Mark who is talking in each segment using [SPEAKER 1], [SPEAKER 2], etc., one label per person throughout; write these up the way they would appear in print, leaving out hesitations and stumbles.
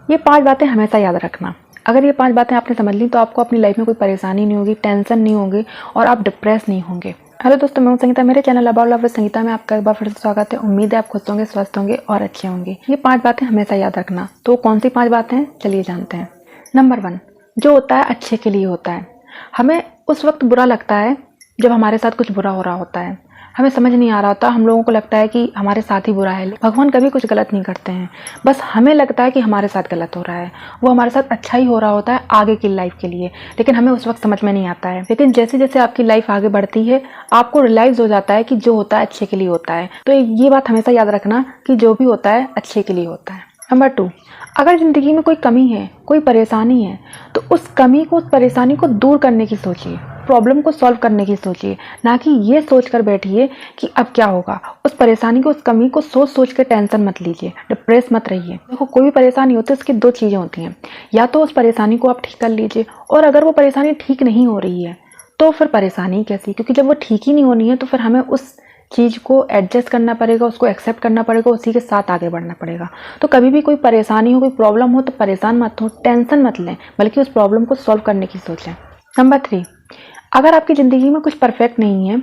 [SPEAKER 1] ये 5 बातें हमेशा याद रखना। अगर ये 5 बातें आपने समझ ली तो आपको अपनी लाइफ में कोई परेशानी नहीं होगी, टेंशन नहीं होगी और आप डिप्रेस नहीं होंगे। हेलो दोस्तों, मैं हूं संगीता। मेरे channel about love with Sangeeta में आपका एक बार फिर से स्वागत है। उम्मीद है आप खुश होंगे, स्वस्थ होंगे और अच्छे होंगे। ये 5 बातें हमेशा याद रखना। तो कौन सी 5 बातें हैं, चलिए जानते हैं। नंबर 1, जो होता है अच्छे के लिए होता है। हमें उस वक्त बुरा लगता है जब हमारे साथ कुछ बुरा हो रहा होता है, हमें समझ नहीं आ रहा होता, हम लोगों को लगता है कि हमारे साथ ही बुरा है। भगवान कभी कुछ गलत नहीं करते हैं, बस हमें लगता है कि हमारे साथ गलत हो रहा है। वो हमारे साथ अच्छा ही हो रहा होता है आगे की लाइफ के लिए, लेकिन हमें उस वक्त समझ में नहीं आता है। लेकिन जैसे जैसे आपकी लाइफ आगे बढ़ती है आपको रियलाइज हो जाता है कि जो होता है अच्छे के लिए होता है। तो ये बात हमेशा याद रखना कि जो भी होता है अच्छे के लिए होता है। नंबर 2, अगर ज़िंदगी में कोई कमी है, कोई परेशानी है, तो उस कमी को, उस परेशानी को दूर करने की सोचिए, प्रॉब्लम को सॉल्व करने की सोचिए। ना कि ये सोच कर बैठिए कि अब क्या होगा। उस परेशानी को, उस कमी को सोच सोच के टेंशन मत लीजिए, डिप्रेस मत रहिए। देखो, कोई भी परेशानी होती है उसकी 2 चीज़ें होती हैं। या तो उस परेशानी को आप ठीक कर लीजिए, और अगर वो परेशानी ठीक नहीं हो रही है तो फिर परेशानी कैसी, क्योंकि जब वो ठीक ही नहीं होनी है तो फिर हमें उस चीज़ को एडजस्ट करना पड़ेगा, उसको एक्सेप्ट करना पड़ेगा, उसी के साथ आगे बढ़ना पड़ेगा। तो कभी भी कोई परेशानी हो, कोई प्रॉब्लम हो तो परेशान मत हो, टेंशन मत लें, बल्कि उस प्रॉब्लम को सॉल्व करने की सोचें। नंबर 3, अगर आपकी ज़िंदगी में कुछ परफेक्ट नहीं है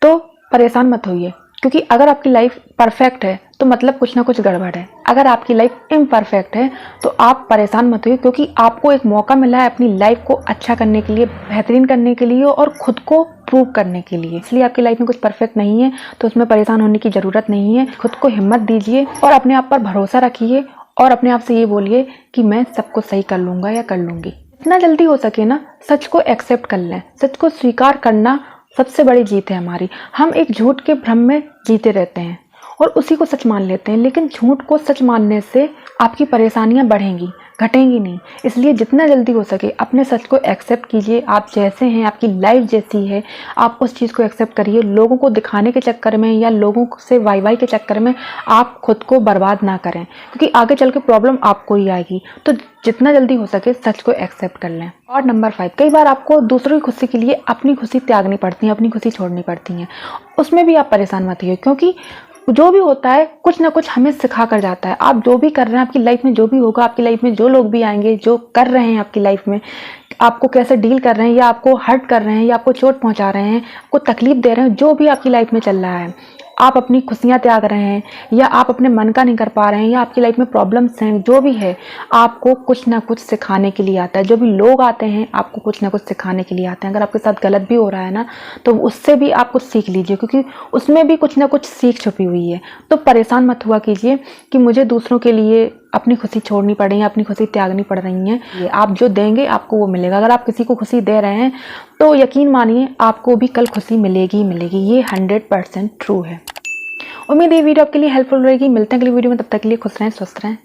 [SPEAKER 1] तो परेशान मत होइए, क्योंकि अगर आपकी लाइफ परफेक्ट है तो मतलब कुछ ना कुछ गड़बड़ है। अगर आपकी लाइफ इम्परफेक्ट है तो आप परेशान मत होइए, क्योंकि आपको एक मौका मिला है अपनी लाइफ को अच्छा करने के लिए, बेहतरीन करने के लिए और खुद को प्रूव करने के लिए। इसलिए आपकी लाइफ में कुछ परफेक्ट नहीं है तो उसमें परेशान होने की ज़रूरत नहीं है। खुद को हिम्मत दीजिए और अपने आप पर भरोसा रखिए और अपने आप से ये बोलिए कि मैं सब कुछ सही कर लूँगा या कर लूँगी। जितना जल्दी हो सके ना, सच को एक्सेप्ट कर लें। सच को स्वीकार करना सबसे बड़ी जीत है हमारी। हम एक झूठ के भ्रम में जीते रहते हैं और उसी को सच मान लेते हैं, लेकिन झूठ को सच मानने से आपकी परेशानियां बढ़ेंगी, घटेंगी नहीं। इसलिए जितना जल्दी हो सके अपने सच को एक्सेप्ट कीजिए। आप जैसे हैं, आपकी लाइफ जैसी है, आप उस चीज़ को एक्सेप्ट करिए। लोगों को दिखाने के चक्कर में या लोगों से वाई वाई के चक्कर में आप खुद को बर्बाद ना करें, क्योंकि आगे चल के प्रॉब्लम आपको ही आएगी। तो जितना जल्दी हो सके सच को एक्सेप्ट कर लें। और नंबर 5, कई बार आपको दूसरों की खुशी के लिए अपनी खुशी त्यागनी पड़ती है, अपनी खुशी छोड़नी पड़ती है। उसमें भी आप परेशान मत होइए, क्योंकि जो भी होता है कुछ ना कुछ हमें सिखा कर जाता है। आप जो भी कर रहे हैं, आपकी लाइफ में जो भी होगा, आपकी लाइफ में जो लोग भी आएंगे, जो कर रहे हैं आपकी लाइफ में, आपको कैसे डील कर रहे हैं, या आपको हर्ट कर रहे हैं, या आपको चोट पहुंचा रहे हैं, आपको तकलीफ दे रहे हैं, जो भी आपकी लाइफ में चल रहा है, आप अपनी खुशियां त्याग रहे हैं या आप अपने मन का नहीं कर पा रहे हैं, या आपकी लाइफ में प्रॉब्लम्स हैं, जो भी है, आपको कुछ ना कुछ सिखाने के लिए आता है। जो भी लोग आते हैं आपको कुछ ना कुछ सिखाने के लिए आते हैं। अगर आपके साथ गलत भी हो रहा है ना, तो उससे भी आप कुछ सीख लीजिए, क्योंकि उसमें भी कुछ ना कुछ सीख छुपी हुई है। तो परेशान मत हुआ कीजिए कि मुझे दूसरों के लिए अपनी खुशी छोड़नी पड़ी है, अपनी खुशी त्यागनी पड़ रही है। ये आप जो देंगे आपको वो मिलेगा। अगर आप किसी को खुशी दे रहे हैं तो यकीन मानिए आपको भी कल खुशी मिलेगी ही मिलेगी। ये 100% ट्रू है। उम्मीद है ये वीडियो आपके लिए हेल्पफुल रहेगी। मिलते हैं अगली वीडियो में, तब तक के लिए खुश रहें, स्वस्थ रहें।